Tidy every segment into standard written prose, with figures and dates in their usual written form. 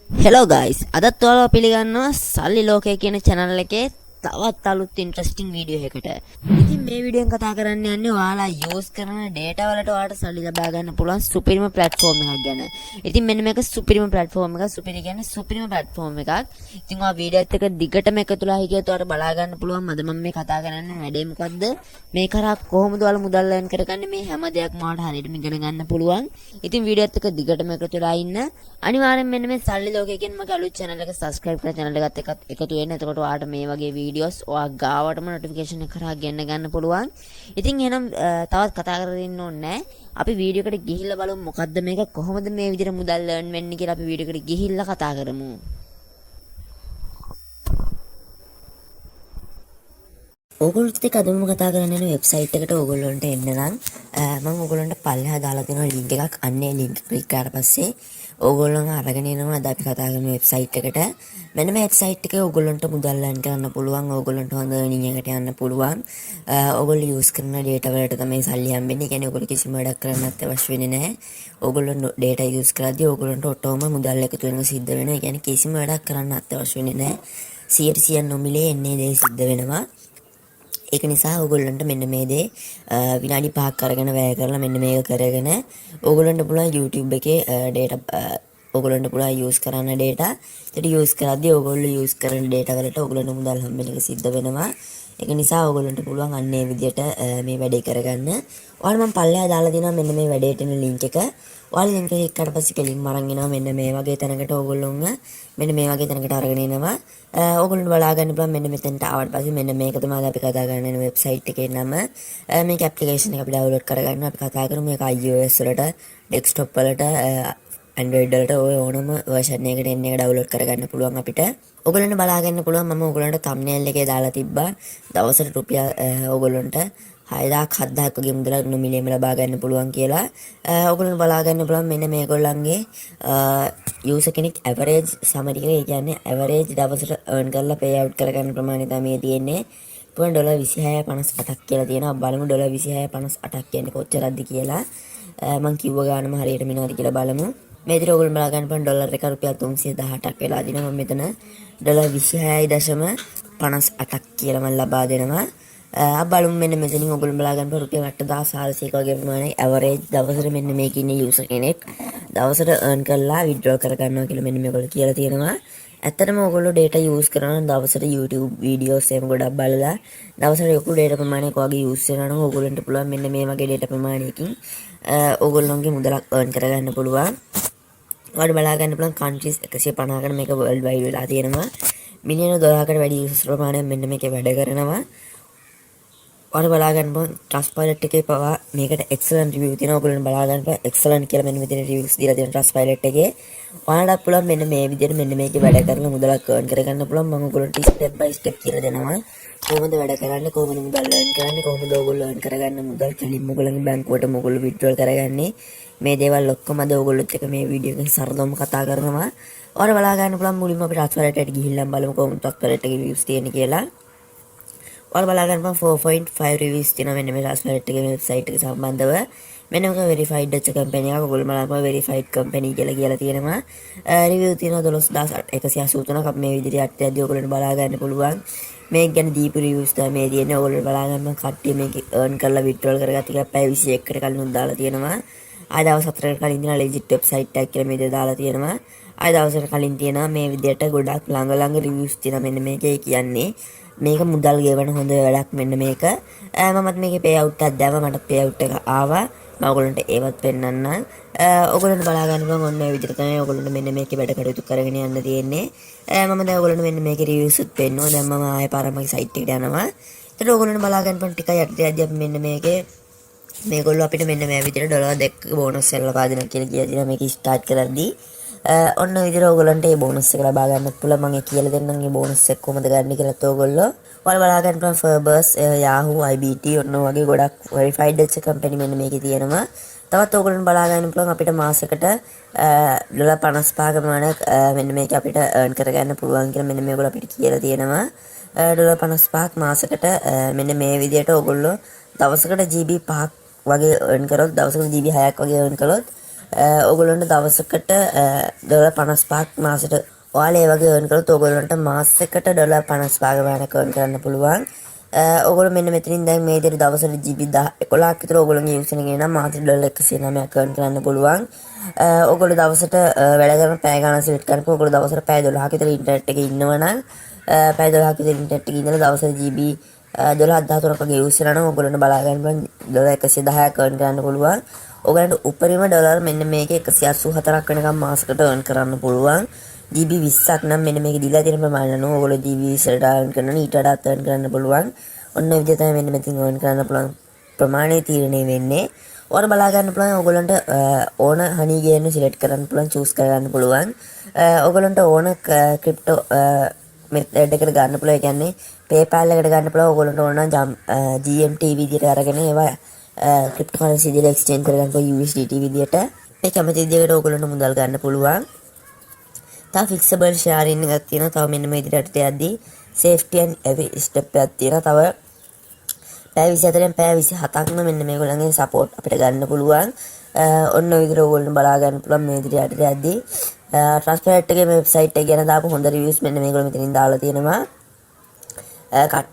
Hello guys අදත් ඔයාලව පිළිගන්නවා සල්ලි ලෝකය කියන channel එකේ තවත් අලුත් ඉන්ට්‍රස්ටිං වීඩියෝ එකකට. ඉතින් මේ වීඩියෝෙන් කතා කරන්න යන්නේ ඔයාලා යූස් කරන data වලට ඔයාලට සල්ලි ලබා ගන්න පුළුවන් සුපිරිම platform එකක් ගැන. ඉතින් මෙන්න මේක සුපිරිම platform එකක්. සුපිරි කියන්නේ සුපිරිම platform එකක්. ඉතින් ඔයා වීඩියෝ එකත් එක්ක දිගටම එකතුලා හිටියත් ඔයාලට බලා ගන්න පුළුවන්. අද මම මේ කතා කරන්නේ වැඩේ මොකද්ද? මේ කරා කොහොමද ඔයාලා මුදල් earn කරගන්නේ? මේ හැම දෙයක්ම ඔයාලට හරියටම ඉගෙන ගන්න පුළුවන්. ඉතින් වීඩියෝ එකත් එක්ක දිගටම එකතුලා ඉන්න. අනිවාර්යෙන් මෙන්න මේ සල්ලි ලෝකය කියන මගේ අලුත් channel එක subscribe කරලා channel එකත් එක්ක එකතු වෙන්න. එතකොට ඔයාලට මේ වගේ වීඩියෝස් ඔයා ගාවටම notification එක කරා ගෙන්න ගන්න පුළුවන්. ඉතින් එහෙනම් තවත් කතා කරගෙන ඉන්න ඕනේ නැහැ. අපි වීඩියෝ එකට ගිහිල්ලා බලමු මොකද්ද මේක කොහොමද මේ විදිහට මුදල් earn වෙන්නේ කියලා අපි වීඩියෝ එකට ගිහිල්ලා කතා කරමු. ඕගොල්ලොත් එක්ක අද මම කතා කරන්න යන වෙබ්සයිට් එකට ඕගොල්ලන්ට එන්න නම් මම ඕගොල්ලන්ට පල්ලෙහා දාලා තියෙන ලින්ක් එකක් අන්නේ ලින්ක් ක්ලික් කරලා පස්සේ ඕගොල්ලෝ අරගෙන එනවා අද අපි කතා කරන වෙබ්සයිට් එකට. මෙන්න මේ වෙබ්සයිට් එකේ ඕගොල්ලන්ට මුදල් earn කරන්න පුළුවන්. ඕගොල්ලන්ට හොඳ earning එකකට යන්න පුළුවන්. ඕගොල්ලෝ යූස් කරන data වලට තමයි සල්ලි හම්බෙන්නේ. ඒ කියන්නේ ඕගොල්ලෝ කිසිම වැඩක් කරන්නත් අවශ්‍ය වෙන්නේ නැහැ. ඕගොල්ලෝ data යූස් කරද්දී ඕගොල්ලන්ට ඔටෝම මුදල් එකතු වෙනවා සිද්ධ වෙනවා. ඒ කියන්නේ කිසිම වැඩක් කරන්නත් අවශ්‍ය වෙන්නේ නැහැ. 100% නොමිලේ එන්නේ දේ සිද්ධ වෙනවා. ඒක නිසා ඕගොල්ලන්ට මෙන්න මේ දේ විනාඩි 5ක් අරගෙන වැය කරලා මෙන්න මේක කරගෙන ඕගොල්ලන්ට පුළුවන් YouTube එකේ data ඕගොල්ලන්ට පුළුවන් use කරන්න data. ඒකට use කරද්දී ඕගොල්ලෝ use කරන data වලට ඕගොල්ලන්ට මුදල් හම්බෙන එක සිද්ධ වෙනවා. ඒක නිසා ඕගොල්ලන්ට පුළුවන් අන්නේ විදියට මේ වැඩේ කරගන්න. ඔයාලා මම පල්ලෙහා දාලා දෙනවා මෙන්න මේ වැඩේට එන link එක. ඔයාලා link එක එක්කට පස්සේ කෙලින්ම අරන් එනවා මෙන්න මේ වගේ තැනකට ඕගොල්ලොන්ව මෙන්න මේ වගේ තැනකට අරගෙන එනවා. ඕගොල්ලන්ට බලා ගන්න පුළුවන් මෙන්න මෙතෙන්ට ආවට පස්සේ මෙන්න මේක තමයි අපි කතා කරන වෙන වෙබ්සයිට් එකේ නම. මේක ඇප්ලිකේෂන් එක අපි ඩවුන්ලෝඩ් කරගන්න අපි කතා කරමු මේක iOS වලට desktop වලට Android වලට ඔය ඕනම version එකකට එන්න එක ඩවුන්ලෝඩ් කරගන්න පුළුවන් අපිට. ඕගොල්ලන්ට බලා ගන්න පුළුවන් මම ඕගොල්ලන්ට thumbnail එකේ දාලා තිබ්බා. දවසට රුපියල් ඕගොල්ලන්ට 6000ක් 7000ක් වගේ මුදලක් නොමිලේම ලබා ගන්න පුළුවන් කියලා. ඕගොල්ලන්ට බලා ගන්න පුළුවන් මෙන්න මේගොල්ලන්ගේ user කෙනෙක් average summary එක. ඒ කියන්නේ average දවසට earn කරලා pay out කරගන්න ප්‍රමාණය තමයි තියෙන්නේ. පුරන් $26.58ක් කියලා තියෙනවා. බලමු $26.58ක් කියන්නේ කොච්චරක්ද කියලා. මම කිව්ව ගානම හරියට මෙනවද කියලා බලමු. මේ විදිහට ඔයගොල්ලෝ බලා ගන්න පුළුවන් ඩොලර් එක රුපියල් 318ක් වෙලා දිනවා. මම මෙතන $26.58ක් කියලා මම ලබා දෙනවා. බලමු මෙන්න මෙතනින් ඔයගොල්ලෝ බලා ගන්න පුළුවන් රුපියල් 8400ක වගේ ප්‍රමාණයි ඇවරේජ් දවසට මෙන්න මේකේ ඉන්න යූසර් කෙනෙක් දවසට earn කරලා withdraw කරගන්නවා කියලා මෙන්න මේගොල්ලෝ කියලා තියෙනවා. ඇත්තටම ඔයගොල්ලෝ data use කරනවා දවසට YouTube videos එහෙම ගොඩක් බලලා දවසට ලොකු data ප්‍රමාණයක් වගේ use කරනවා නම් ඔයගොල්ලන්ට පුළුවන් මෙන්න මේ වගේ data ප්‍රමාණයකින් ඕගොල්ලොන්ගේ මුදලක් earn කරගන්න පුළුවන්. ඔයාලට බලා ගන්න පුළුවන් countries 150කට මේක world wide වෙලා තියෙනවා. මිලියන 12කට වැඩි users ප්‍රමාණයක් මෙන්න මේකේ වැඩ කරනවා. ඔයාලට බලා ගන්න පුළුවන් Trustpilot එකේ පවා මේකට excellent review තියෙනවා. ඔයගොල්ලන්ට බලා ගන්න පුළුවන් excellent කියලා මෙන්න මෙතන reviews දීලා තියෙනවා Trustpilot එකේ. ඔයාලට පුළුවන් මෙන්න මේ විදිහට මෙන්න මේකේ වැඩ කරලා මුදලක් earn කරගන්න පුළුවන්. මම ඔයගොල්ලන්ට step by step කියලා දෙනවා. කොහොමද වැඩ කරන්නේ කොහොමද මුදල් earn කරන්නේ කොහොමද ඔයගොල්ලෝ earn කරගන්න මුදල් කෙලින්ම ඔයගොල්ලන්ගේ බැංකුවට ඔයගොල්ලෝ withdraw කරගන්නේ මේ දේවල් ඔක්කොම අද ඔයගොල්ලොත් එක්ක මේ වීඩියෝ එකෙන් සරලවම කතා කරනවා. ඔයාලා බලා ගන්න පුළුවන් මුලින්ම අපි Trustpilot එකට ගිහිල්ලා බලමු කොහොමද Trustpilot එකේ reviews තියෙන්නේ කියලා. ඔයාලා බලා ගන්න පුළුවන් 4.5 reviews තියෙනවා මෙන්න මේ Trustpilot එකේ වෙබ්සයිට් එක සම්බන්ධව. මෙන්න මේක verified වෙච්ච කම්පැනි එකක්. ඔයගොල්ලෝ බලන්න verified company කියලා තියෙනවා. review තියෙනවා 12183ක්. අපි මේ විදිහට යද්දී ඔයගොල්ලන්ට බලා ගන්න පුළුවන්. මේක ගැන දීපු reviews තමයි මේ තියෙන්නේ. ඔයගොල්ලෝ බලා ගන්න කට්ටිය මේක earn කරලා withdraw කරගත්ත කියලා පැය 21කට කලින් උන් දාලා තියෙනවා. ආය දවස් 4කට කලින් තියෙන legit website එකක් කියලා මේ දේ දාලා තියෙනවා. ආය දවසකට කලින් තියෙනවා මේ විදිහට ගොඩක් ළඟ reviews තියෙනවා මෙන්න මේකේ කියන්නේ. මේක මුදල් ගෙවන හොඳ වැඩක් මෙන්න මේක. මමත් මේකේ pay out එකක් දැම්මා. මට pay out එක ආවා. මම ඔයගොල්ලන්ට ඒවත් පෙන්නන්නම්. ඔයගොල්ලන්ට බලා ගන්න පුළුවන් ඔන්න ඔය විදිහට තමයි ඔයගොල්ලන්ට මෙන්න මේකේ වැඩ කටයුතු කරගෙන යන්න තියෙන්නේ. මම දැන් ඔයගොල්ලන්ට මෙන්න මේකේ reviews උත් පෙන්නුවා. දැන් මම ආයෙ පාරක් මගේ site එකට යනවා. ඒතර ඔයගොල්ලන්ට බලා ගන්න පුළුවන් ටිකයි යටදී අපි මෙන්න මේකේ මේගොල්ලෝ අපිට මෙන්න මේ විදිහට $2 බෝනස් එක ලබා දෙනවා කියලා කියලා මේක start කරද්දී ඔන්න ඔය විදිහට ඔයගොල්ලන්ට මේ බෝනස් එක ලබා ගන්නත් පුළුවන්. මම කියලා දෙන්නම් මේ බෝනස් එක කොහොමද ගන්න කියලාත් ඔයගොල්ලෝ ඔයාලා බලා ගන්න පුළුවන් Fairburst, Yahoo, IBT ඔන්න වගේ ගොඩක් verified වෙච්ච කම්පැනි මෙන්න මේකේ තියෙනවා. තවත් ඔයගොල්ලන්ට බලා ගන්න පුළුවන් අපිට මාසෙකට $55ක ප්‍රමාණයක් මෙන්න මේක අපිට earn කරගන්න පුළුවන් කියලා මෙන්න මේගොල්ලෝ අපිට කියලා තියෙනවා. $55ක් මාසෙකට මෙන්න මේ විදිහට ඔයගොල්ලෝ දවසකට GB 5ක් වගේ earn කරොත් දවසකට GB 6ක් වගේ earn කළොත් ඔයගොල්ලන්ට දවසකට $55ක් මාසෙට ඔයාලා ඒ වගේ earn කරොත් ඔයගොල්ලන්ට මාසෙකට $55 ගාණක් earn කරන්න පුළුවන්. ඔයගොල්ලෝ මෙන්න මෙතනින් දැන් මේ විදිහට දවසට GB 11ක් විතර ඔයගොල්ලෝගේ යූස් එකෙන් නම් මාසෙට $109ක් earn කරන්න පුළුවන්. ඔයගොල්ලෝ දවසට වැඩ කරන පැය ගණන් සිලෙක්ට් කරනකොට ඔයගොල්ලෝ දවසට පැය 12ක විතර ඉන්ටර්නෙට් එකේ ඉන්නවනම් පැය 12ක විතර ඉන්ටර්නෙට් එකේ ඉඳලා දවසට GB 12-13ක වගේ යූස් කරනවා නම් ඔයගොල්ලන්ට බලා ගන්න පුළුවන් $110ක් earn කරන්න පුළුවන්. ඔයගොල්ලන්ට උපරිම ඩොලර් මෙන්න මේකේ 184ක් වෙනකම් මාසෙකට earn කරන්න පුළුවන්. GB 20ක් නම් මෙන්න මේක දීලා තියෙන ප්‍රමාණය නෝ ඔයගොල්ලෝ GB 20ට earn කරනවා ඊට වඩා earn කරන්න පුළුවන්. ඔන්න ඔය විදිහට තමයි මෙන්න මෙතන earn කරන්න පුළුවන් ප්‍රමාණය තීරණය වෙන්නේ. ඔයාලා බලා ගන්න පුළුවන් ඔයගොල්ලන්ට ඕන honey gain සිලෙක්ට් කරන්න පුළුවන් choose කරගන්න පුළුවන්. ඔයගොල්ලන්ට ඕන crypto method එකට ගන්න පුළුවන්. ඒ කියන්නේ PayPal එකට ගන්න පුළුවන්. ඔයගොල්ලන්ට ඕන නම් GMT විදිහට අරගෙන ඒවා cryptocurrency විදිහට exchange කරගන්න පුළුවන් USDT විදිහට. මේ කැමති විදිහකට ඔයගොල්ලන්ට මුදල් ගන්න පුළුවන්. තව fixable sharing එකක් තියෙනවා. තව මෙන්න මේ විදිහට යද්දී safety and every step එකක් තියෙනවා. තව පැය 24න් පැය 27ක්ම මෙන්න මේගොල්ලන්ගේ support අපිට ගන්න පුළුවන්. ඔන්න ඔය විදිහට ඔයගොල්ලෝ බලා ගන්න පුළුවන් මේ විදිහට යද්දී Transparent එකේ මේ website එක ගැන දාපු හොඳ reviews මෙන්න මේගොල්ලෝ මෙතනින් දාලා තියෙනවා.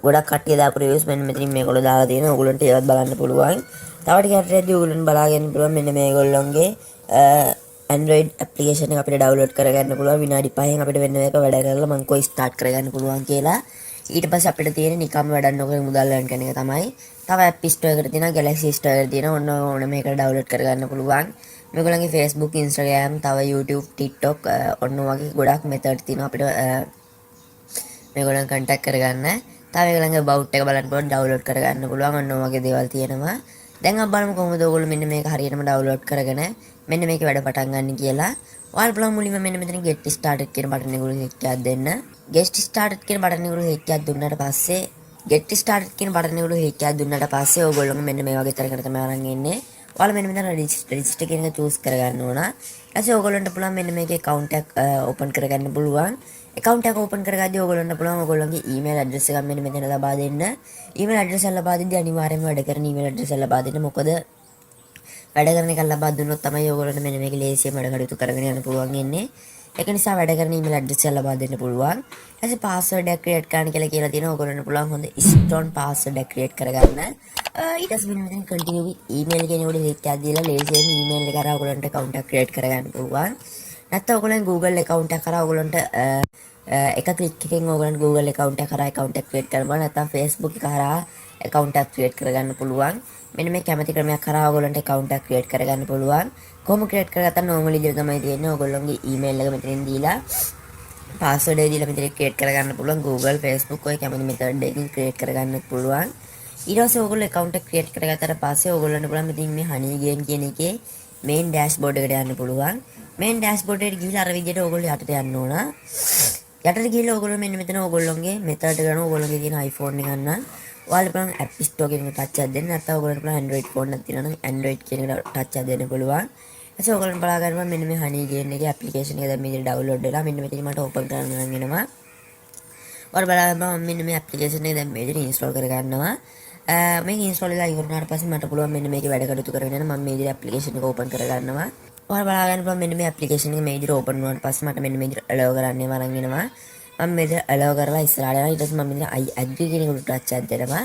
ගොඩක් කට්ටිය දාපු reviews මෙන්න මෙතනින් මේගොල්ලෝ දාලා තියෙනවා. ඔයගොල්ලන්ට ඒවත් බලන්න පුළුවන්. තව ටිකක් යද්දී ඔයගොල්ලන් බලා ගන්න පුළුවන් මෙන්න මේගොල්ලන්ගේ Android application එක අපිට download කරගන්න පුළුවන්. විනාඩි 5න් අපිට වෙන එක වැඩ කරලා මම කොයි start කරගන්න පුළුවන් කියලා. ඊට පස්සේ අපිට තියෙන නිකම්ම වැඩක් නොකර මුදල් earn කරන එක තමයි. තව app store එකට තියෙනවා, Galaxy store එකට තියෙනවා. ඔන්න මේකට download කරගන්න පුළුවන්. මේගොල්ලන්ගේ Facebook, Instagram, තව YouTube, TikTok ඔන්න වගේ ගොඩක් method තියෙනවා අපිට මේගොල්ලන් contact කරගන්න. තව මේගොල්ලන්ගේ about එක බලන්න පුළුවන්, download කරගන්න පුළුවන්. ඔන්න වගේ දේවල් තියෙනවා. දැන් අපි බලමු කොහොමද ඔයගොල්ලෝ මෙන්න මේක හරියටම download කරගෙන මෙන්න මේකේ වැඩ පටන් ගන්න කියලා. ඔයාලා බලමු මුලින්ම මෙන්න මෙතන get started කියන බටන් එක උඩින් click එකක් දෙන්න. get started කියන බටන් එක උඩින් click එකක් දුන්නාට පස්සේ get started කියන බටන් එක උඩින් click එකක් දුන්නාට පස්සේ ඔයගොල්ලෝ මෙන්න මේ වගේ තරකට තමයි අරන් ඉන්නේ. ඔයාලා මෙන්න මෙතන register කියන එක choose කරගන්න ඕන. ඊට පස්සේ ඔයගොල්ලන්ට පුළුවන් මෙන්න මේකේ account එකක් open කරගන්න පුළුවන්. account එක open කරගද්දී ඔයගොල්ලන්ට පුළුවන් ඔයගොල්ලන්ගේ email address එකක් මෙන්න මෙතන ලබා දෙන්න. email address එක ලබා දෙද්දී අනිවාර්යයෙන්ම වැඩ කරන email address එක ලබා දෙන්න. මොකද වැඩ කරන එක ලබා දුන්නොත් තමයි ඔයගොල්ලන්ට මෙන්න මේක ලේසියෙන් වැඩ කටයුතු කරගෙන යන්න පුළුවන් ඉන්නේ. ඒක නිසා වැඩ කරන email address එක ලබා දෙන්න පුළුවන්. ඊට පස්සේ password එක create කරන්න කියලා තියෙනවා. ඔයගොල්ලන්ට පුළුවන් හොඳ strong password එක create කරගන්න. ඊට පස්සේ මෙන්න මෙතන continue with email කියන උඩ click එකක් දීලා ලේසියෙන් email එක කරා ඔයගොල්ලන්ට account එකක් create කරගන්න පුළුවන්. නැත්නම් ඔයගොල්ලන් Google account එක කරා ඔයගොල්ලන්ට එක click එකකින් ඔයගොල්ලන්ට Google account එක කරා account එක create කරන්න පුළුවන්. නැත්නම් Facebook එක කරා account එකක් create කරගන්න පුළුවන්. මෙන්න මේ කැමති ක්‍රමයක් කරා ඔයගොල්ලන්ට account එකක් create කරගන්න පුළුවන්. කොහොම create කරගත්තා normally විදිහට තමයි තියෙන්නේ. ඔයගොල්ලන්ගේ email එක මෙතනින් දීලා password එක දීලා මෙතන create කරගන්න පුළුවන්. Google, Facebook ඔය කැමති method එකකින් create කරගන්න පුළුවන්. ඊට පස්සේ ඔයගොල්ලෝ account එක create කරගත්තාට පස්සේ ඔයගොල්ලන්ට පුළුවන් මෙතන මේ honey gain කියන එකේ main dashboard එකට යන්න පුළුවන්. main dashboard එකට ගිහිල්ලා අර විදිහට ඔයගොල්ලෝ යටට යන්න ඕන. යටට ගිහිල්ලා ඔයගොල්ලෝ මෙන්න මෙතන ඔයගොල්ලෝගේ method ගන්න ඔයගොල්ලෝගේ තියෙන iPhone එක ගන්න. ඔයාලා පුළුවන් app store එකේ touch එකක් දෙන්න. නැත්නම් ඔයගොල්ලන්ට පුළුවන් Android phone එකක් තියෙනවා නම් Android කියන එකට touch එකක් දෙන්න පුළුවන්. ඊට ඔයගොල්ලන් බලා ගන්නවා මෙන්න මේ honey gain එකේ application එක දැන් මේ විදිහට download වෙලා මෙන්න මෙතන මට open කරන්න නම් වෙනවා. ඔයාලා බලා ගන්නවා මෙන්න මේ application එක දැන් මේ විදිහට install කරගන්නවා. මේක install වෙලා ඉවර වුණාට පස්සේ මට පුළුවන් මෙන්න මේකේ වැඩ කටයුතු කරගෙන යන්න මම මේ විදිහට application එක open කරගන්නවා. ඔයාලා බලා ගන්න පුළුවන් මෙන්න මේ application එක මේ විදිහට open වුණාට පස්සේ මට මෙන්න මේ විදිහට allow කරන්න වරන් වෙනවා. මම මේ විදිහට allow කරලා ඉස්සරහට යනවා. ඊට පස්සේ මම මෙන්න I agree කියන එකට touch එකක් දෙනවා.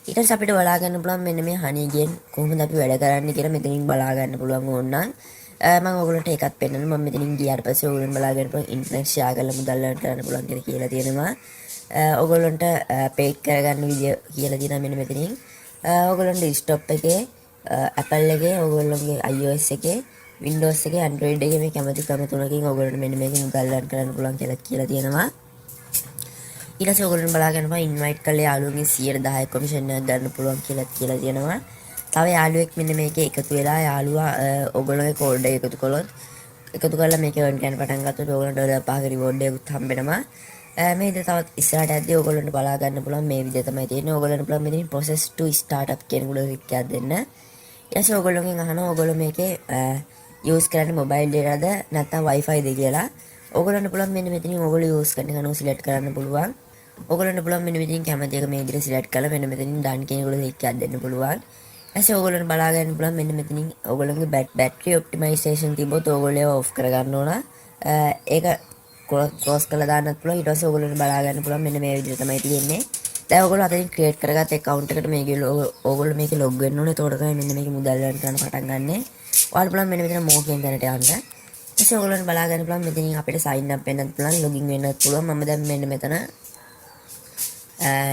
ඊට පස්සේ අපිට බලා ගන්න පුළුවන් මෙන්න මේ honey gain කොහොමද අපි වැඩ කරන්නේ කියලා මෙතනින් බලා ගන්න පුළුවන් ඕනනම් මම ඔයගොල්ලන්ට ඒකත් පෙන්නන්න මම මෙතනින් ගියාට පස්සේ ඔයගොල්ලන් බලා ගන්න පුළුවන් ඉන්ටර්නෙට් ෂෙයා කරලා මුදල් earn කරන්න පුළුවන් කියලා තියෙනවා. ඔයගොල්ලන්ට paid කරගන්න විදිය කියලා තියෙනවා මෙන්න මෙතනින්. ඔයගොල්ලන්ට desktop එකේ Apple එකේ ඔයගොල්ලන්ගේ iOS එකේ Windows එකේ Android එකේ මේ කැමති ක්‍රම තුනකින් ඔයගොල්ලන්ට මෙන්න මේක මුදල් earn කරන්න පුළුවන් කියලා තියෙනවා. ඊට පස්සේ ඔයගොල්ලන් බලා ගන්නවා invite කරලා යාළුවන්ගෙන් 110 commission එකක් ගන්න පුළුවන් කියලා තියෙනවා. තව යාළුවෙක් මෙන්න මේකේ එකතු වෙලා යාළුවා ඔයගොල්ලන්ගේ කෝඩ් එක එකතු කළොත් එකතු කරලා මේක earn කරන්න පටන් ගත්තොත් ඔයගොල්ලන්ට ඩොලර් 5ක reward එකක් හම්බෙනවා. මේ විදිහට තවත් ඉස්සරහට යද්දී ඔයගොල්ලන්ට බලා ගන්න පුළුවන් මේ විදිහ තමයි තියෙන්නේ. ඔයගොල්ලන්ට පුළුවන් මෙතනින් process to start up කියන උඩ ක්ලික් එකක් දෙන්න. ඊට පස්සේ ඔයගොල්ලෝගෙන් අහනවා ඔයගොල්ලෝ මේකේ use කරන්නේ mobile dataද නැත්නම් wifi ද කියලා. ඔයගොල්ලන්ට පුළුවන් මෙන්න මෙතනින් ඔයගොල්ලෝ use කරන එක select කරන්න පුළුවන්. ඔයගොල්ලන්ට පුළුවන් මෙන්න මෙතනින් කැමති එක මේ විදිහට select කරලා මෙන්න මෙතනින් done කියන උඩ ක්ලික් එකක් දෙන්න පුළුවන්. ඇස ඕගොල්ලන්ට බලා ගන්න පුළුවන් මෙන්න මෙතනින් ඕගොල්ලන්ගේ බැටරි ඔප්ටිමයිසේෂන් තිබ්බොත් ඕගොල්ලෝ ඔෆ් කරගන්න ඕන. ඒක ක්ලෝස් කරලා දාන්නත් පුළුවන්. ඊට පස්සේ ඕගොල්ලන්ට බලා ගන්න පුළුවන් මෙන්න මේ විදිහට තමයි තියෙන්නේ. දැන් ඕගොල්ලෝ අතරින් ක්‍රියේට් කරගත්ත account එකට මේකේ ඕගොල්ලෝ මේකේ log වෙන්න ඕනේ. එතකොට තමයි මෙන්න මේකේ මුදල් ගන්න පටන් ගන්නෙ. ඔයාලට පුළුවන් මෙන්න මෙතන more කියන තැනට යන්න. ඊට ඔයගොල්ලන්ට බලා ගන්න පුළුවන් මෙතනින් අපිට sign up වෙන්නත් පුළුවන්, login වෙන්නත් පුළුවන්. මම දැන් මෙන්න මෙතන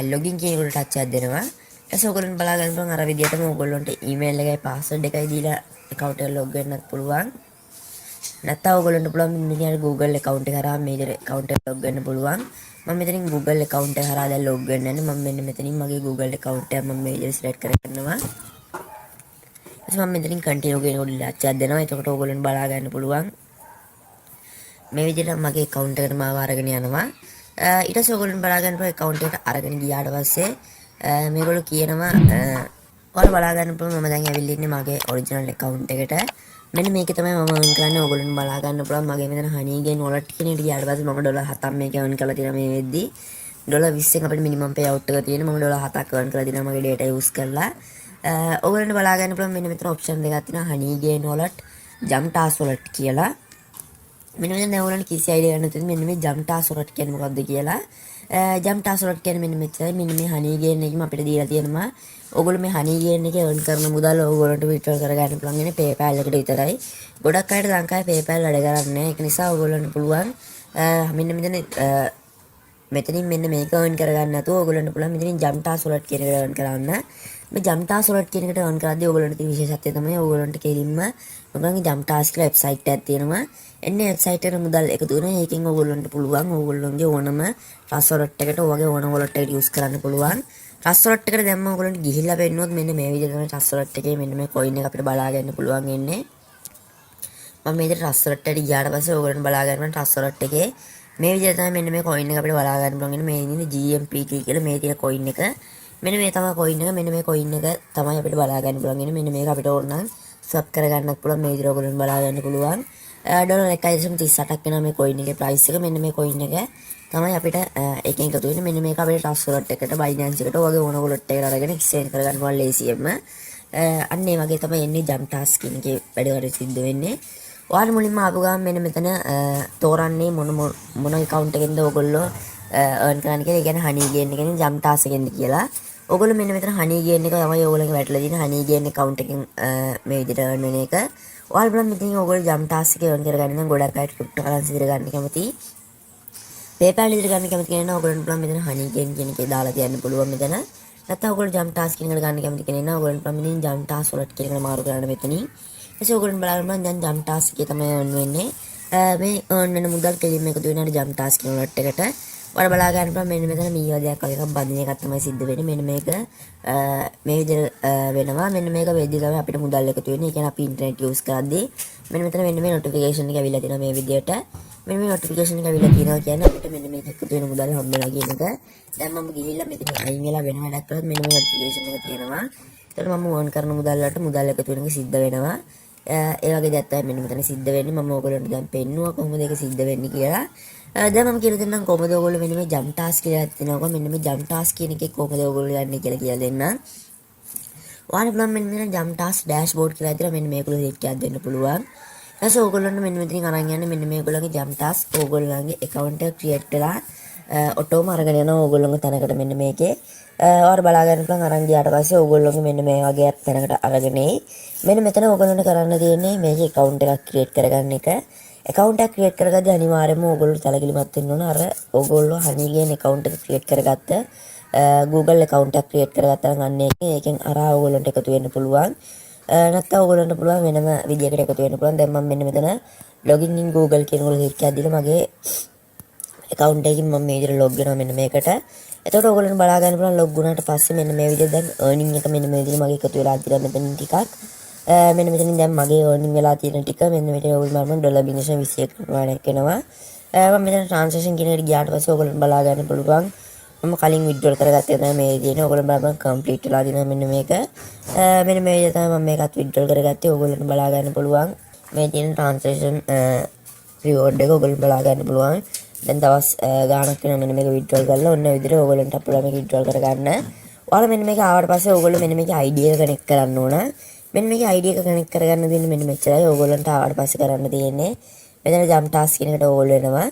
login කියන එකට touch එකක් දෙනවා. ඊට ඔයගොල්ලන්ට බලා ගන්න පුළුවන් අර විදිහටම ඔයගොල්ලන්ට email එකයි password එකයි දීලා account එක log වෙන්නත් පුළුවන්. නැත්නම් ඔයගොල්ලන්ට පුළුවන් මෙන්න Google account එක හරහා මේජර් account එක log වෙන්න පුළුවන්. මම මෙතනින් Google account එක හරහා දැන් log වෙන්න යන්නේ. මම මෙන්න මෙතනින් මගේ Google account එක මම මේජර් select කරගන්නවා. ඊට මම මෙතනින් continue කියන උඩ ලාච්චයක් දෙනවා. එතකොට ඔයගොල්ලන්ට බලා ගන්න පුළුවන්. මේ විදිහට මගේ account එකට මාව අරගෙන යනවා. ඊට පස්සේ ඔයගොල්ලන් බලා ගන්න පුළුවන් account එකට අරගෙන ගියාට පස්සේ මේගොල්ලෝ කියනවා ඔයාලා බලා ගන්න පුළුවන් මම දැන් ඇවිල්ලා ඉන්නේ මගේ original account එකට. මෙන්න මේක තමයි මම earn කරන්නේ. ඔයගොල්ලන් බලා ගන්න පුළුවන් මගේ මෙතන honey gain wallet කියන එකට ගියාට පස්සේ මම ඩොලර් 7ක් මේක earn කරලා තියෙනවා මේ වෙද්දී. ඩොලර් 20න් අපිට minimum payout එක තියෙනවා. මම ඩොලර් 7ක් earn කරලා තියෙනවා මගේ data use කරලා. ඔයගොල්ලන්ට බලා ගන්න පුළුවන් මෙන්න මෙතන option දෙකක් තියෙනවා honey gain wallet, jump task wallet කියලා. මෙන්න මෙතන දැන් ඔයගොල්ලන්ට කිසි idea ගන්න තියෙන්නේ මෙන්න මේ jump task wallet කියන්නේ මොකක්ද කියලා. jump task wallet කියන්නේ මෙන්න මෙච්චරයි. මෙන්න මේ honey gain එකම අපිට දීලා තියෙනවා. ඔයගොල්ලෝ මේ honey gain එකේ earn කරන මුදල් ඔයගොල්ලන්ට withdraw කරගන්න පුළුවන් ඉන්නේ PayPal එකට විතරයි. ගොඩක් අයට ලංකාවේ PayPal වැඩ කරන්නේ නැහැ. ඒක නිසා ඔයගොල්ලන්ට පුළුවන් මෙන්න මෙතනින් මෙන්න මේක earn කරගන්න නැතුව ඔයගොල්ලන්ට පුළුවන් මෙතනින් jump task wallet කියන එක earn කරන්න. මේ jump task wallet කියන එකට earn කරද්දී ඔයගොල්ලන්ට තියෙන විශේෂත්වය තමයි ඔයගොල්ලන්ට කෙලින්ම ඔයගොල්ලන්ගේ jump task කියලා වෙබ්සයිට් එකක් තියෙනවා. එන්නේ වෙබ්සයිට් එකට මුදල් එකතු වෙනවා. ඒකෙන් ඔයගොල්ලන්ට පුළුවන් ඔයගොල්ලන්ගේ ඕනම trust wallet එකට ඔයගේ ඕනම wallet එකට use කරන්න පුළුවන්. trust wallet එකට දැම්ම ඔයගොල්ලන්ට ගිහිල්ලා පෙන්නුවොත් මෙන්න මේ විදිහට තමයි trust wallet එකේ මෙන්න මේ coin එක අපිට බලා ගන්න පුළුවන් ඉන්නේ. මම මේ විදිහට trust wallet එකට ගියාට පස්සේ ඔයගොල්ලන්ට බලා ගන්න trust wallet එකේ මේ විදිහට තමයි මෙන්න මේ coin එක අපිට බලා ගන්න පුළුවන් ඉන්නේ. මේ ඉන්නේ GMPT කියලා මේ තියෙන coin එක. මෙන්න මේ තමයි coin එක. මෙන්න මේ coin එක තමයි අපිට බලා ගන්න පුළුවන් ඉන්නේ. මෙන්න මේක අපිට ඕන නම් swap කරගන්නත් පුළුවන්. මේ විදිහට ඔයගොල්ලන්ට බලා ගන්න පුළුවන්. ඩොලර් 1.38ක් වෙනවා මේ coin එකේ price එක. මෙන්න මේ coin එක තමයි අපිට එකෙන් එකතු වෙන්නේ. මෙන්න මේක අපේ trust wallet එකට Binance එකට ඔයගේ ඕන wallet එකකට අරගෙන exchange කරගන්න පුළුවන් ලේසියෙන්ම. අන්න ඒ වගේ තමයි එන්නේ jump task කියන එකේ වැඩ සිද්ධ වෙන්නේ. ඔයාලා මුලින්ම ආපු ගමන් මෙන්න මෙතන තෝරන්නේ මොන account එකෙන්ද ඔයගොල්ලෝ earn කරන්න කියලා. ඒ කියන්නේ honey gain එකෙන් jump task එකෙන්ද කියලා. ඔයගොල්ලෝ මෙන්න මෙතන honey gain එක තමයි ඔයගොල්ලෝගේ වැටලා තියෙන honey gain account එකෙන් මේ විදිහට earn වෙන එක. ඔයාලා බලන්න මෙතන ඔයගොල්ලෝ jump task එක earn කරගන්න නම් ගොඩක් අයට cryptocurrency විතර ගන්න කැමති. PayPal විතර ගන්න කැමති කෙනා නම් ඔයගොල්ලන්ට පුළුවන් මෙතන honey gain කියන එකේ දාලා තියන්න පුළුවන් මෙතන. නැත්නම් ඔයගොල්ලෝ jump task කියන එකට ගන්න කැමති කෙනා නම් ඔයගොල්ලන්ට පුළුවන් මෙතන jump task wallet කියන එකට මාරු කරන්න මෙතනින්. ඊට ඔයගොල්ලන් බලන්න දැන් jump task එකේ තමයි earn වෙන්නේ. මේ earn වෙන මුදල් කෙලින්ම එකතු වෙනවා jump task කියන wallet එකට. ඔයාලා බලා ගන්න පුළුවන් මෙන්න මෙතන මීවදයක් වගේ එකක් බඳින එකක් තමයි සිද්ධ වෙන්නේ. මෙන්න මේක මේ විදිහට වෙනවා. මෙන්න මේක වෙද්දී තමයි අපිට මුදල් එකතු වෙන්නේ. ඒ කියන්නේ අපි ඉන්ටර්නෙට් යූස් කරද්දී මෙන්න මෙතන මෙන්න මේ notification එක ඇවිල්ලා තියෙනවා මේ විදිහට. මෙන්න මේ notification එක ඇවිල්ලා තියෙනවා කියන්නේ අපිට මෙන්න මේක එකතු වෙන මුදල් හම්බෙලා කියන එක. දැන් මම ගිහිල්ලා මෙතන අයින් වෙලා වෙන වැඩක් කරොත් මෙන්න මේ notification එක තියෙනවා. ඒතර මම ඕන් කරන මුදල් වලට මුදල් එකතු වෙන එක සිද්ධ වෙනවා. ඒ වගේ දෙයක් තමයි මෙන්න මෙතන සිද්ධ වෙන්නේ. මම ඔයගොල්ලන්ට දැන් පෙන්නුවා කොහොමද ඒක සිද්ධ වෙන්නේ කියලා. දැන් මම කියලා දෙන්නම් කොහොමද ඔයගොල්ලෝ මෙන්න මේ jump task කියලා තියෙනවා. මෙන්න මේ jump task කියන එකේ කොහොමද ඔයගොල්ලෝ යන්නේ කියලා කියලා දෙන්නම්. ඔයාලා බලන්න මෙන්න මේ jump task dashboard කියලා ඇතුළේ මෙන්න මේකවල ලින්ක් එකක් දෙන්න පුළුවන්. ඊට ඔයගොල්ලන්ට මෙන්න මෙතනින් අරන් යන්න මෙන්න මේගොල්ලන්ගේ jump task ඔයගොල්ලන්ගේ account එක create වෙලා ඔටෝම අරගෙන යනවා ඔයගොල්ලන්ගේ තැනකට මෙන්න මේකේ. ඔයාලා බලා ගන්න පුළුවන් අරන් ගියාට පස්සේ ඔයගොල්ලෝගේ මෙන්න මේ වගේ තැනකට අරගෙන මෙන්න මෙතන ඔයගොල්ලන්ට කරන්න තියෙන්නේ මේකේ account එකක් create කරගන්න එක. account එකක් create කරගද්දී අනිවාර්යයෙන්ම ඔයගොල්ලෝ සැලකිලිමත් වෙන්න ඕන. අර ඔයගොල්ලෝ honey gain account එක create කරගත්ත Google account එකක් create කරගත්තා නම් අන්න ඒකෙන් අරා ඔයගොල්ලන්ට එකතු වෙන්න පුළුවන්. නැත්නම් ඔයගොල්ලන්ට පුළුවන් වෙනම විදියකට එකතු වෙන්න පුළුවන්. දැන් මම මෙන්න මෙතන login in Google කියන එක ක්ලික් එකක් දීලා මගේ account එකකින් මම මේ විදිහට log වෙනවා මෙන්න මේකට. එතකොට ඔයගොල්ලන්ට බලා ගන්න පුළුවන් log වුණාට පස්සේ මෙන්න මේ විදිහට දැන් earning එක මෙන්න මේ විදිහට මගේ එකතු වෙලා තියෙනවා මෙතනින් ටිකක්. මෙන්න මෙතනින් දැන් මගේ earning වෙලා තියෙන ටික මෙන්න මෙතන ඔයගොල්ලෝ මම $.21 ප්‍රමාණයක් වෙනවා. මම මෙතන transaction කියන එකට ගියාට පස්සේ ඔයගොල්ලන්ට බලා ගන්න පුළුවන් මම කලින් withdraw කරගත්තේ තමයි මේ විදිහට. ඔයගොල්ලෝ බලන්න complete වෙලා තියෙනවා මෙන්න මේක. මෙන්න මේ විදිහට තමයි මම මේකත් withdraw කරගත්තේ. ඔයගොල්ලන්ට බලා ගන්න පුළුවන් මේ තියෙන transaction reward එක ඔයගොල්ලෝ බලා ගන්න පුළුවන්. දැන් දවස් ගාණක් වෙනවා මෙන්න මේක withdraw කරලා ඔන්න විදිහට ඔයගොල්ලන්ට පුළුවන් මේක withdraw කරගන්න. ඔයාලා මෙන්න මේක ආවට පස්සේ ඕගොල්ලෝ මෙන්න මේකේ ID එක කනෙක්ට් කරන්න ඕන. මෙන්න මේකේ ID එක කනෙක්ට් කරගන්න දෙන්නේ මෙන්න මෙච්චරයි. ඕගොල්ලන්ට ආවට පස්සේ කරන්න තියෙන්නේ. මෙතන jump task කියන එකට ඕගොල්ලෝ එනවා.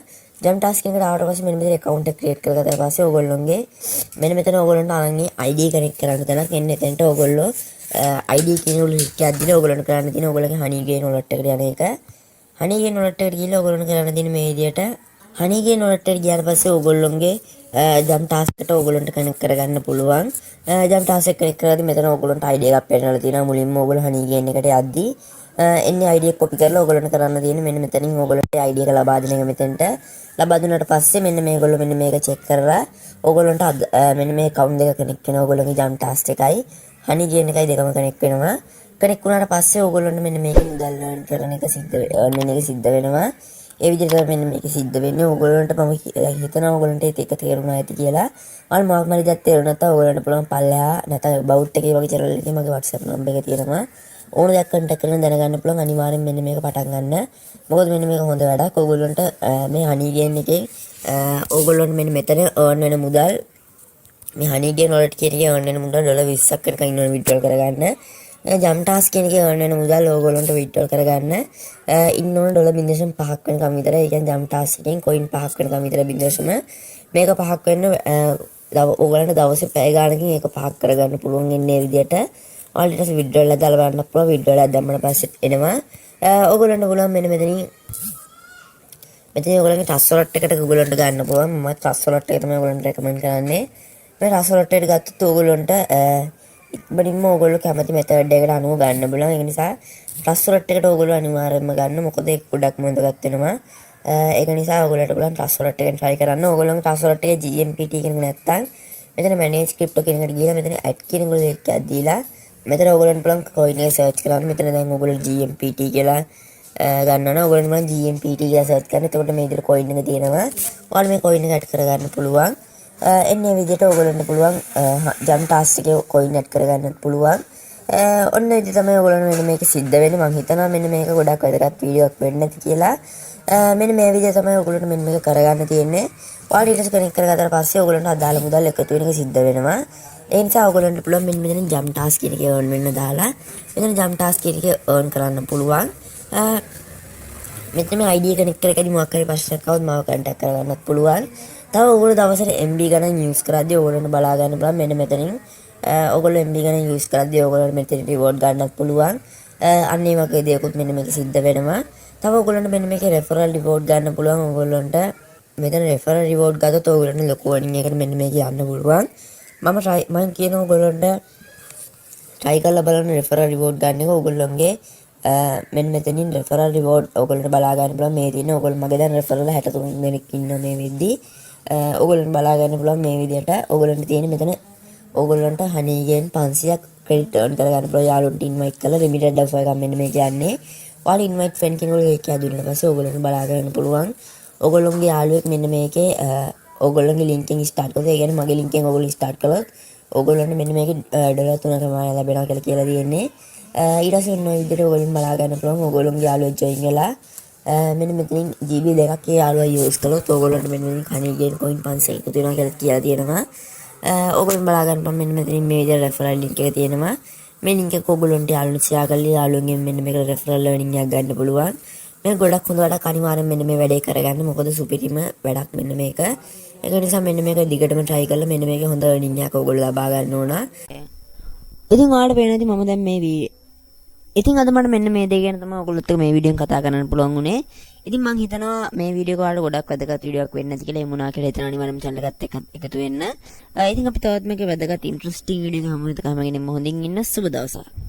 jump task කියන එකට ආවට පස්සේ මෙන්න මෙතන account එක create කරගත්තාට පස්සේ ඕගොල්ලෝගේ මෙන්න මෙතන ඕගොල්ලන්ට අරන්ගේ ID කනෙක්ට් කරන්න තැනක් එන්නේ. එතනට ඕගොල්ලෝ ID කියන උළු ලිස්ට් දීලා ඕගොල්ලන්ට කරන්න තියෙන ඕගොල්ලෝගේ honey gain wallet එකට යන එක. honey gain wallet එකට ගිහලා ඕගොල්ලන්ට කරන්න තියෙන මේ විදියට honey gain wallet එකට ගියාට පස්සේ ඕගොල්ලෝගේ jump task එකට ඕගොල්ලන්ට කනෙක්ට් කරගන්න පුළුවන්. jump task එක කනෙක්ට් කරද්දී මෙතන ඕගොල්ලන්ට ID එකක් පෙන්නලා තියෙනවා. මුලින්ම ඕගොල්ලෝ honey gain එකට යද්දී එන්නේ ID එක copy කරලා ඕගොල්ලන්ට කරන්න තියෙන්නේ මෙන්න මෙතනින් ඕගොල්ලන්ට ID එක ලබා දෙන එක මෙතෙන්ට ලබා දුන්නාට පස්සේ මෙන්න මේගොල්ලෝ මෙන්න මේක check කරලා ඕගොල්ලන්ට මෙන්න මේ account දෙක connect වෙනවා. ඕගොල්ලන්ගේ jump task එකයි honey gain එකයි දෙකම connect වෙනවා. connect වුණාට පස්සේ ඕගොල්ලන්ට මෙන්න මේක මුදල් earn කරන එක සිද්ධ වෙනවා. ඒ විදිහට තමයි මෙන්න මේක සිද්ධ වෙන්නේ. ඕගොල්ලන්ට මම හිතනවා ඕගොල්ලන්ට ඒක තේරුණා ඇති කියලා. මම මොකක් මරි දැක් තේරුණා නැත්නම් ඕගොල්ලන්ට පුළුවන් පල්ලෙහා නැත්නම් බවුට් එකේ වගේ channel එකේ මගේ WhatsApp number එක තියෙනවා. ඕන දෙයක් contact කරලා දැනගන්න පුළුවන්. අනිවාර්යෙන් මෙන්න මේක පටන් ගන්න. මොකද මෙන්න මේක හොඳ වැඩක්. ඕගොල්ලන්ට මේ honey gain එකේ ඕගොල්ලන්ට මෙන්න මෙතන earn වෙන මුදල් මේ honey gain wallet කියන එකේ earn වෙන මුදල් $20ක් වෙනකන් ඉන්නවනේ withdraw කරගන්න. jump task කියන එකේ earn වෙන මුදල් ඕගොල්ලන්ට withdraw කරගන්න ඉන්න ඕන $0.5ක් වෙනකම් විතර. ඒ කියන්නේ jump task එකෙන් coin 5ක් වෙනකම් විතර බින්දශම මේක 5ක් වෙන්න ඕගොල්ලන්ට දවසේ පැය ගානකින් ඒක 5ක් කරගන්න පුළුවන් ඉන්නේ විදියට. ඔයාලට ඊට පස්සේ withdrawal එක දාලා බලන්න පුළුවන්. withdrawal එක දැම්මම පස්සේ එනවා. ඕගොල්ලන්ට පුළුවන් මෙන්න මෙතනින් ඕගොල්ලන්ගේ trust wallet එකට ඕගොල්ලන්ට ගන්න පුළුවන්. මම trust wallet එක තමයි ඕගොල්ලන්ට recommend කරන්නේ. මේ trust wallet එකට ගත්තොත් ඕගොල්ලන්ට ඉක්මනින්ම ඕගොල්ලෝ කැමති method එකකට අනුව ගන්න බලන්න. ඒ නිසා trust wallet එකට ඕගොල්ලෝ අනිවාර්යයෙන්ම ගන්න. මොකද ඒක ගොඩක් වැදගත් වෙනවා. ඒක නිසා ඕගොල්ලන්ට බලන්න trust wallet එකෙන් try කරන්න. ඕගොල්ලෝගේ trust wallet එකේ GMPT කියන එක නැත්තම් මෙතන manage crypto කියන එකට ගිහලා මෙතන add කියන එක එකක් දීලා මෙතන ඕගොල්ලන්ට බලන්න coin එක search කරන්න. මෙතන දැන් ඕගොල්ලෝ GMPT කියලා ගන්නවා. ඕගොල්ලන්ට බලන්න GMPT කියලා search කරන්න. එතකොට මේ විදිහට coin එක තියෙනවා. ඔයාලා මේ coin එක add කරගන්න පුළුවන්. එන්නේ විදිහට ඕගොල්ලන්ට පුළුවන් jump task එකේ coin add කරගන්නත් පුළුවන්. ඔන්න ඉතින් තමයි ඔයගොල්ලෝ මෙන්න මේක සිද්ධ වෙන්නේ. මම හිතනවා මෙන්න මේක ගොඩක් වැදගත් වීඩියෝ එකක් වෙන්න ඇති කියලා. මෙන්න මේ විදිහ තමයි ඔයගොල්ලන්ට මෙන්න මේක කරගන්න තියෙන්නේ. ඔයාලා ඊට පස්සේ කනෙක්ට් කරගත්තාට පස්සේ ඔයගොල්ලන්ට අදාළ මුදල් එකතු වෙන එක සිද්ධ වෙනවා. ඒ නිසා ඔයගොල්ලන්ට පුළුවන් මෙන්න මෙතන jump task කියන එක earn වෙන්න දාලා මෙතන jump task කියන එක earn කරන්න පුළුවන්. මෙතන මේ ID කනෙක්ට් කරකදී මොකක් හරි ප්‍රශ්නයක් આવුත් මාව contact කරගන්නත් පුළුවන්. තව ඔයගොල්ලෝ දවසට MB ගණන් use කරද්දී ඔයගොල්ලන්ට බලා ගන්න පුළුවන් මෙන්න මෙතනින් ඔයගොල්ලෝ MB ගණන් use කරද්දී ඔයගොල්ලන්ට මෙතන reward ගන්නත් පුළුවන්. අන්න ඒ වගේ දේකුත් මෙන්න මේක සිද්ධ වෙනවා. තව ඔයගොල්ලන්ට මෙන්න මේකේ referral reward ගන්න පුළුවන්. ඔයගොල්ලන්ට මෙතන referral reward ගත්තොත් ඔයගොල්ලන්ට ලොකු earning එකකට මෙන්න මේක යන්න පුළුවන්. මම කියන ඔයගොල්ලන්ට try කරලා බලන්න referral reward ගන්න එක. ඔයගොල්ලන්ගේ මෙන්න මෙතනින් referral reward ඔයගොල්ලන්ට බලා ගන්න පුළුවන්. මේ තියෙන ඔයගොල්ලෝ මගේ දැන් referral 63 දෙනෙක් ඉන්නවා මේ වෙද්දී. ඔයගොල්ලන්ට බලා ගන්න පුළුවන් මේ විදිහට. ඔයගොල්ලන්ට තියෙන මෙතන ඕගොල්ලන්ට honey gain 500ක් credit earn කරගන්න පුළුවන්. යාළුවන්ට invite කරලා limited offer එකක් මෙන්න මේ කියන්නේ. ඔයාලා invite friend කෙනෙකුට ඒක දුන්නාට පස්සේ ඕගොල්ලන්ට බලා ගන්න පුළුවන්. ඕගොල්ලෝගේ යාළුවෙක් මෙන්න මේකේ ඕගොල්ලන්ගේ link එකෙන් start කරලා ඒ කියන්නේ මගේ link එකෙන් ඕගොල්ලෝ start කළොත් ඕගොල්ලන්ට මෙන්න මේකේ ඩොලර් 3ක මාන ලැබෙනවා කියලා තියෙන්නේ. ඊට පස්සේ ඔන්න ඔය විදිහට ඕගොල්ලන් බලා ගන්න පුළුවන්. ඕගොල්ලෝගේ යාළුවෙක් join වෙලා මෙන්න මෙතනින් GB 2ක් ඒ යාළුවා use කළොත් ඕගොල්ලන්ට මෙන්න මේ honey gain coin 500 එකතු වෙනවා කියලා තියෙනවා. ඕගොල්ලන් බලා ගන්න මෙන්න මෙතනින් මේ විදිහට referral link එක තියෙනවා. මේ link එක ඕගොල්ලන්ට යාළුවන්ට share කරලා යාළුවන්ගෙන් මෙන්න මේක referral earning එකක් ගන්න පුළුවන්. මේ ගොඩක් හොඳ වැඩක්. අනිවාර්යෙන් මෙන්න මේ වැඩේ කරගන්න. මොකද සුපිරිම වැඩක් මෙන්න මේක. ඒක නිසා මෙන්න මේක දිගටම try කරලා මෙන්න මේකේ හොඳ earning එකක් ඕගොල්ලෝ ලබා ගන්න ඕන. ඉතින් ඔයාලට පේනවාද මම දැන් මේ ඉතින් අද මට මෙන්න මේ දේ ගැන තමයි ඔයගොල්ලොත් එක්ක මේ වීඩියෝෙන් කතා කරන්න පුළුවන් උනේ. ඉතින් මම හිතනවා මේ වීඩියෝ එක ඔයාලට ගොඩක් වැදගත් වීඩියෝවක් වෙන්න ඇති කියලා. එමුනා කියලා හිතන අනිවාර්යයෙන්ම channel එකත් එක්ක එකතු වෙන්න. ඉතින් අපි තවත් මේක වැදගත් ඉන්ට්‍රස්ටිං වීඩියෝ එකක් හමුවෙන්න තමයි මම හොඳින් ඉන්න. සුබ දවසක්.